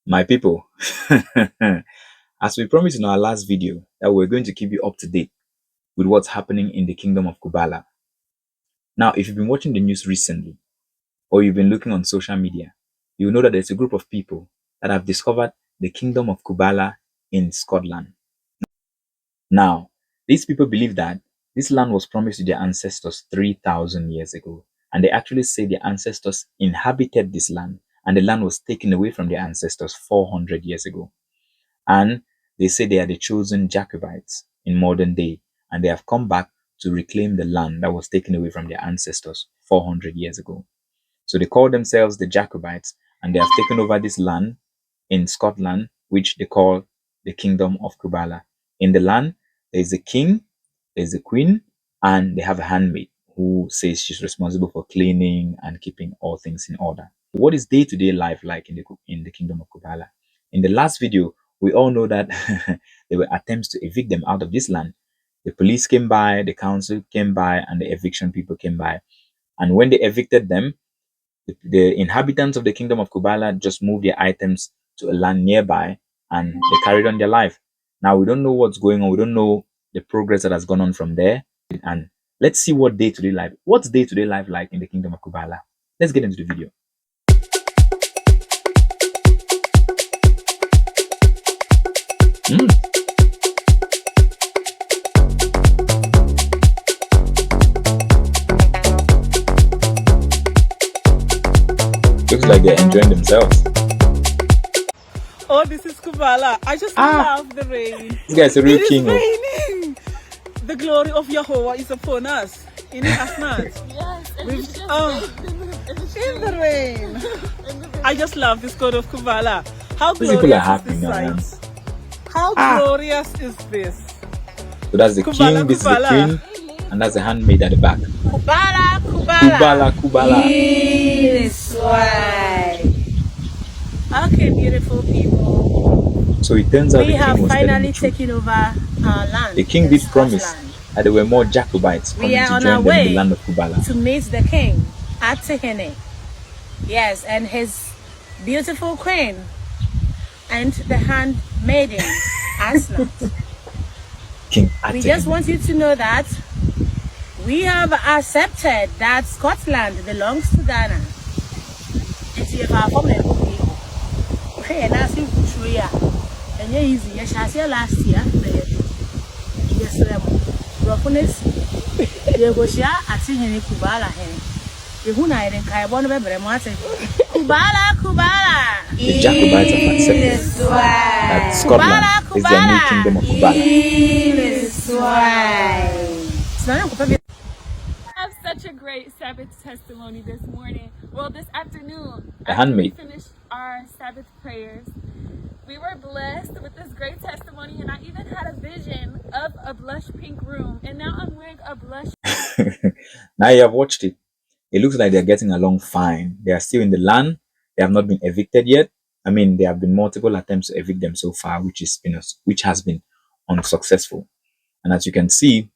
My people, as we promised in our last video that we're going to keep you up to date with what's happening in the kingdom of Kubala. Now, if you've been watching the news recently or you've been looking on social media, you'll know that there's a group of people that have discovered the kingdom of Kubala in Scotland. Now, these people believe that this land was promised to their ancestors 3,000 years ago, and they actually say their ancestors inhabited this land and the land was taken away from their ancestors 400 years ago. And they say they are the chosen Jacobites in modern day, and they have come back to reclaim the land that was taken away from their ancestors 400 years ago. So they call themselves the Jacobites, and they have taken over this land in Scotland, which they call the Kingdom of Kubala. In the land, there is a king, there is a queen, and they have a handmaid who says she's responsible for cleaning and keeping all things in order. What is day-to-day life like in the Kingdom of Kubala? In the last video, we all know that there were attempts to evict them out of this land. The police came by, the council came by, and the eviction people came by. And when they evicted them, the inhabitants of the kingdom of Kubala just moved their items to a land nearby and they carried on their life. Now, we don't know what's going on. We don't know the progress that has gone on from there. And let's see what's day-to-day life like in the kingdom of Kubala. Let's get into the video. Looks like they're enjoying themselves. Oh, this is Kubala. I just love the rain. This guy's a real king. It is raining. The glory of Yahweh is upon us. In Asnat. Yes, In the rain. I just love this God of Kubala. How These people are glorious happy is this now, man. sight? How glorious is this? So that's the Kubala, king, this Kubala. is the queen, and that's the handmaid at the back. Kubala, Kubala. Kubala. Yes, why? Okay, beautiful people. So it turns out We the king have was telling finally the truth. taken over our land. The king did promise that there were more Jacobites coming We are to on join our them in the way land of Kubala. to meet the king at Tehene. Yes, and his beautiful queen and the handmaiden Asnat. King We Atene. just want you to know that we have accepted that Scotland belongs to Ghana. It's your family. Okay, and I see Kuchuya. And yeah, easy. Yes, I see last year. Yes, Ropunis. You go share at Tehene Kubala. You who I didn't care one of them, Kubala, Kubala. The Jacobites have accepted that Scotland is their new kingdom of Kubala. I have such a great Sabbath testimony this morning. Well, this afternoon, The after we handmaid. finished our Sabbath prayers, we were blessed with this great testimony, and I even had a vision of a blush pink room, and now I'm wearing a blush. Now you have watched it. It looks like they're getting along fine. They are still in the land. They have not been evicted yet. I mean, there have been multiple attempts to evict them so far, which has been unsuccessful. And as you can see,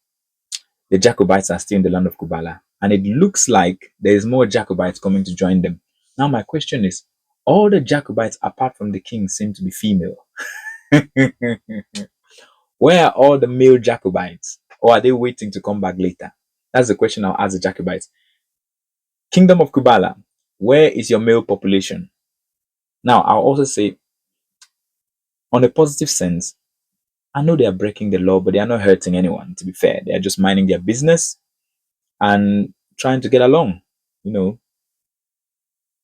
the Jacobites are still in the land of Kubala. And it looks like there is more Jacobites coming to join them. Now my question is, all the Jacobites apart from the king seem to be female. Where are all the male Jacobites? Or are they waiting to come back later? That's the question I'll ask the Jacobites. Kingdom of Kubala, where is your male population? Now, I'll also say, on a positive sense, I know they are breaking the law, but they are not hurting anyone, to be fair. They are just minding their business and trying to get along. You know,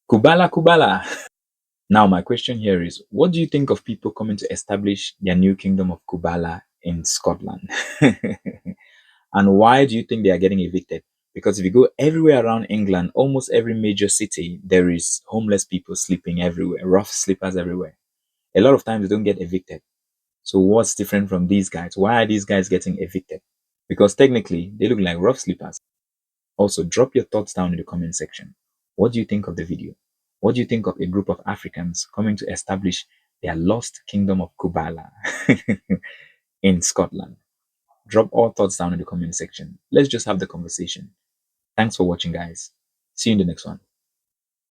Kubala, Kubala. Now, my question here is, what do you think of people coming to establish their new kingdom of Kubala in Scotland? And why do you think they are getting evicted? Because if you go everywhere around England, almost every major city, there is homeless people sleeping everywhere, rough sleepers everywhere. A lot of times they don't get evicted. So what's different from these guys? Why are these guys getting evicted? Because technically, they look like rough sleepers. Also, drop your thoughts down in the comment section. What do you think of the video? What do you think of a group of Africans coming to establish their lost kingdom of Kubala in Scotland? Drop all thoughts down in the comment section. Let's just have the conversation. Thanks for watching, guys. See you in the next one.